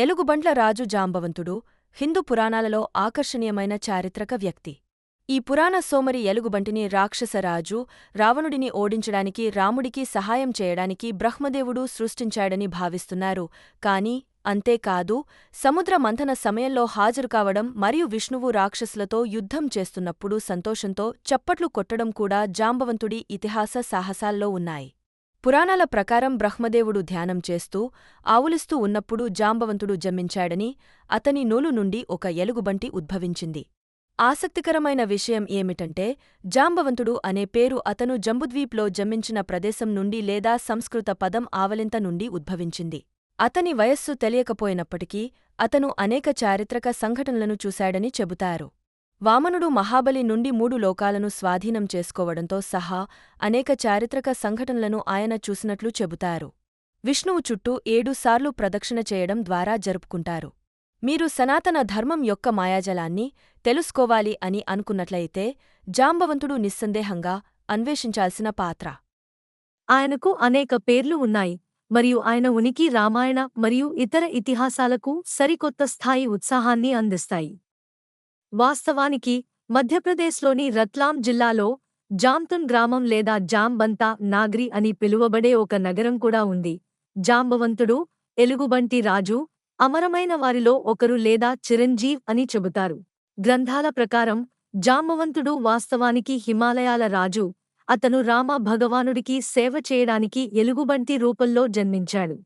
ఎలుగుబంట్ల రాజు జాంబవంతుడు హిందూ పురాణాలలో ఆకర్షణీయమైన చారిత్రక వ్యక్తి. ఈ పురాణ సోమరి ఎలుగుబంటిని రాక్షసరాజు రావణుడిని ఓడించడానికి రాముడికి సహాయం చేయడానికి బ్రహ్మదేవుడు సృష్టించాడని భావిస్తున్నారు. కాని అంతేకాదు, సముద్ర మంథన సమయంలో హాజరుకావడం మరియు విష్ణువు రాక్షసులతో యుద్ధం చేస్తున్నప్పుడు సంతోషంతో చప్పట్లు కొట్టడం కూడా జాంబవంతుడి ఇతిహాస సాహసాల్లో ఉన్నాయి. పురాణాల ప్రకారం బ్రహ్మదేవుడు ధ్యానం చేస్తూ ఆవులిస్తూ ఉన్నప్పుడు జాంబవంతుడు జన్మించాడని, అతని నోలు నుండి ఒక ఎలుగుబంటి ఉద్భవించింది. ఆసక్తికరమైన విషయం ఏమిటంటే, జాంబవంతుడు అనే పేరు అతను జంబుద్వీప్లో జన్మించిన ప్రదేశం నుండి లేదా సంస్కృత పదం ఆవలింత నుండి ఉద్భవించింది. అతని వయస్సు తెలియకపోయినప్పటికీ అతను అనేక చారిత్రక సంఘటనలను చూశాడని చెబుతారు. వామనుడు మహాబలి నుండి 3 లోకాలను స్వాధీనం చేసుకోవడంతో సహా అనేక చారిత్రక సంఘటనలను ఆయన చూసినట్లు చెబుతారు. విష్ణువు చుట్టూ 7 సార్లు ప్రదక్షిణ చేయడం ద్వారా జరుపుకుంటారు. మీరు సనాతన ధర్మం యొక్క మాయాజాలాన్ని తెలుసుకోవాలి అని అనుకున్నట్లయితే జాంబవంతుడు నిస్సందేహంగా అన్వేషించాల్సిన పాత్ర. ఆయనకు అనేక పేర్లు ఉన్నాయి మరియు ఆయన ఉనికి రామాయణ మరియు ఇతర ఇతిహాసాలకు సరికొత్త స్థాయి ఉత్సాహాన్ని అందిస్తాయి. వాస్తవానికి మధ్యప్రదేశ్లోని రత్లాం జిల్లాలో జామ్తున్ గ్రామం లేదా జాంబంతా నాగ్రి అని పిలువబడే ఒక నగరం కూడా ఉంది. జాంబవంతుడు, ఎలుగుబంటి రాజు, అమరమైన వారిలో ఒకరు లేదా చిరంజీవ్ అని చెబుతారు. గ్రంథాల ప్రకారం జాంబవంతుడు వాస్తవానికి హిమాలయాల రాజు. అతను రామ భగవానుడికి సేవ చేయడానికి ఎలుగుబంటి రూపంలో జన్మించాడు.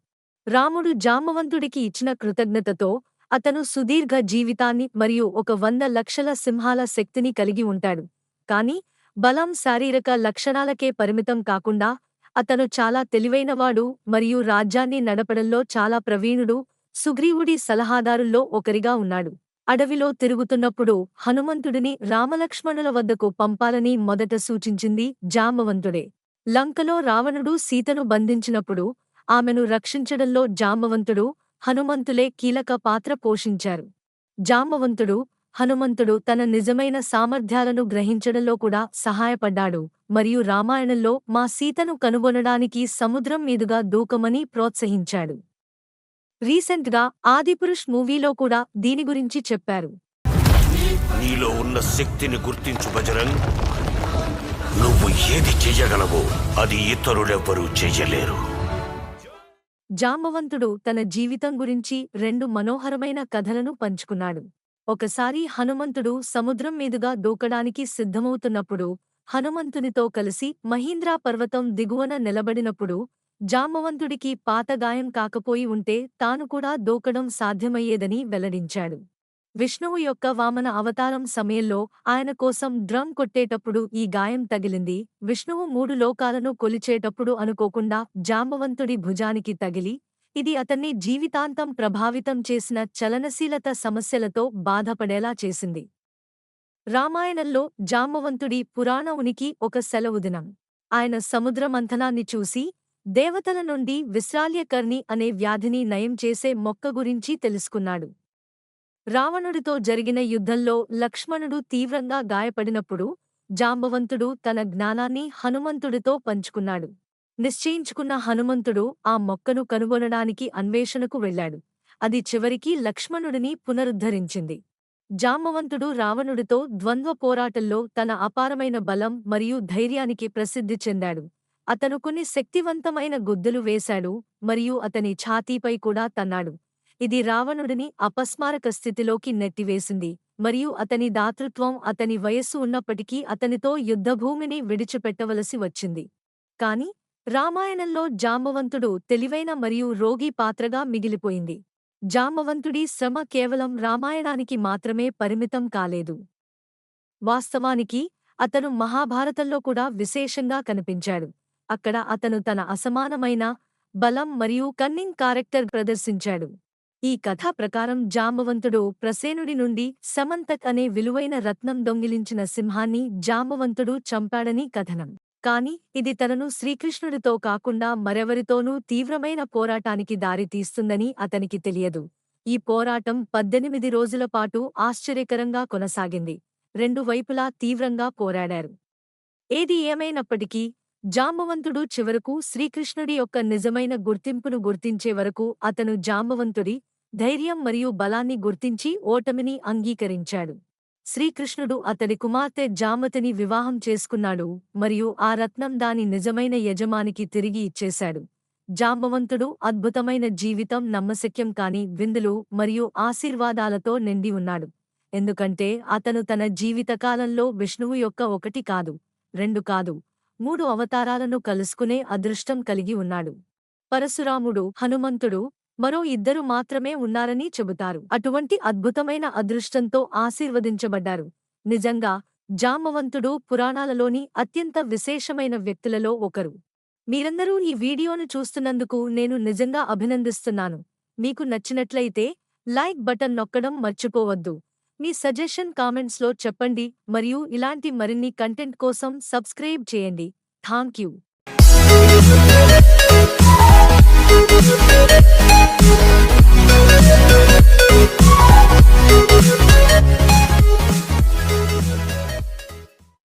రాముడు జాంబవంతుడికి ఇచ్చిన కృతజ్ఞతతో అతను సుదీర్ఘ జీవితాన్ని మరియు 100 లక్షల సింహాల శక్తిని కలిగి ఉంటాడు. కాని బలం శారీరక లక్షణాలకే పరిమితం కాకుండా అతను చాలా తెలివైనవాడు మరియు రాజ్యాన్ని నడపడంలో చాలా ప్రవీణుడు. సుగ్రీవుడి సలహాదారుల్లో ఒకరిగా ఉన్నాడు. అడవిలో తిరుగుతున్నప్పుడు హనుమంతుడిని రామలక్ష్మణుల వద్దకు పంపాలని మొదట సూచించింది జాంబవంతుడే. లంకలో రావణుడు సీతను బంధించినప్పుడు ఆమెను రక్షించడంలో జాంబవంతుడు, హనుమంతులే కీలక పాత్ర పోషించారు. హనుమంతుడు తన నిజమైన సామర్థ్యాలను గ్రహించడంలో కూడా సహాయపడ్డాడు మరియు రామాయణంలో మా సీతను కనుగొనడానికి సముద్రం మీదుగా దూకమని ప్రోత్సహించాడు. రీసెంట్గా ఆదిపురుష్ మూవీలో కూడా దీని గురించి చెప్పారు. నీలో ఉన్న శక్తిని గుర్తించు బజరంగ్. నువ్వు ఏది చెయ్యగలవో అది ఇతరులెవ్వరూ చెయ్యలేరు. జాంబవంతుడు తన జీవితం గురించి 2 మనోహరమైన కథలను పంచుకున్నాడు. ఒకసారి హనుమంతుడు సముద్రం మీదుగా దూకడానికి సిద్ధమవుతున్నప్పుడు హనుమంతునితో కలిసి మహీంద్రా పర్వతం దిగువన నిలబడినప్పుడు జాంబవంతుడికి పాతగాయం కాకపోయి ఉంటే తాను కూడా దూకడం సాధ్యమయ్యేదని వెల్లడించాడు. విష్ణువు యొక్క వామన అవతారం సమయంలో ఆయన కోసం డ్రమ్ కొట్టేటప్పుడు ఈ గాయం తగిలింది. విష్ణువు 3 లోకాలను కొలిచేటప్పుడు అనుకోకుండా జాంబవంతుడి భుజానికి తగిలి ఇది అతన్ని జీవితాంతం ప్రభావితం చేసిన చలనశీలత సమస్యలతో బాధపడేలా చేసింది. రామాయణంలో జాంబవంతుడి పురాణ ఉనికి ఒక సెలవుదినం. ఆయన సముద్ర మంథనాన్ని చూసి దేవతల నుండి విశ్రాల్యకర్ణి అనే వ్యాధిని నయం చేసే మొక్క గురించి తెలుసుకున్నాడు. రావణుడితో జరిగిన యుద్ధంలో లక్ష్మణుడు తీవ్రంగా గాయపడినప్పుడు జాంబవంతుడు తన జ్ఞానాన్ని హనుమంతుడితో పంచుకున్నాడు. నిశ్చయించుకున్న హనుమంతుడు ఆ మొక్కను కనుగొనడానికి అన్వేషణకు వెళ్లాడు. అది చివరికి లక్ష్మణుడిని పునరుద్ధరించింది. జాంబవంతుడు రావణుడితో ద్వంద్వ పోరాటంలో తన అపారమైన బలం మరియు ధైర్యానికి ప్రసిద్ధి చెందాడు. అతను కొన్ని శక్తివంతమైన గుద్దులు వేశాడు మరియు అతని ఛాతీపై కూడా తన్నాడు. ఇది రావణుడిని అపస్మారక స్థితిలోకి నెట్టివేసింది మరియు అతని దాతృత్వం అతని వయస్సు ఉన్నప్పటికీ అతనితో యుద్ధభూమిని విడిచిపెట్టవలసి వచ్చింది. కాని రామాయణంలో జాంబవంతుడు తెలివైన మరియు రోగి పాత్రగా మిగిలిపోయింది. జాంబవంతుడి శ్రమ కేవలం రామాయణానికి మాత్రమే పరిమితం కాలేదు. వాస్తవానికి అతను మహాభారతంలో కూడా విశేషంగా కనిపించాడు. అక్కడ అతను తన అసమానమైన బలం మరియు కన్నింగ్ క్యారెక్టర్ ప్రదర్శించాడు. ఈ కథ ప్రకారం జాంబవంతుడు ప్రసేనుడి నుండి సమంతక్ అనే విలువైన రత్నం దొంగిలించిన సింహాన్ని జాంబవంతుడు చంపాడని కథనం. కాని ఇది తనను శ్రీకృష్ణుడితో కాకుండా మరెవరితోనూ తీవ్రమైన పోరాటానికి దారితీస్తుందని అతనికి తెలియదు. ఈ పోరాటం 18 రోజుల పాటు ఆశ్చర్యకరంగా కొనసాగింది. 2 వైపులా తీవ్రంగా పోరాడారు. ఏది ఏమైనప్పటికీ జాంబవంతుడు చివరకు శ్రీకృష్ణుడి యొక్క నిజమైన గుర్తింపును గుర్తించే వరకు అతను జాంబవంతుడి ధైర్యం మరియు బలాన్ని గుర్తించి ఓటమిని అంగీకరించాడు. శ్రీకృష్ణుడు అతడి కుమార్తె జామతిని వివాహం చేసుకున్నాడు మరియు ఆ రత్నం దాని నిజమైన యజమానికి తిరిగి ఇచ్చేశాడు. జాంబవంతుడు అద్భుతమైన జీవితం నమ్మశక్యం కాని విందులు మరియు ఆశీర్వాదాలతో నిండి ఉన్నాడు. ఎందుకంటే అతను తన జీవితకాలంలో విష్ణువు యొక్క 1 కాదు, 2 కాదు, 3 అవతారాలను కలుసుకునే అదృష్టం కలిగి ఉన్నాడు. పరశురాముడు, హనుమంతుడు, మరో 2 మాత్రమే ఉన్నారని చెబుతారు. అటువంటి అద్భుతమైన అదృష్టంతో ఆశీర్వదించబడ్డారు. నిజంగా జాంబవంతుడు పురాణాలలోని అత్యంత విశేషమైన వ్యక్తులలో ఒకరు. మీరందరూ ఈ వీడియోను చూస్తున్నందుకు నేను నిజంగా అభినందిస్తున్నాను. మీకు నచ్చినట్లయితే లైక్ బటన్ నొక్కడం మర్చిపోవద్దు. మీ సజెషన్ కామెంట్స్లో చెప్పండి మరియు ఇలాంటి మరిన్ని కంటెంట్ కోసం సబ్స్క్రైబ్ చేయండి. Thank you.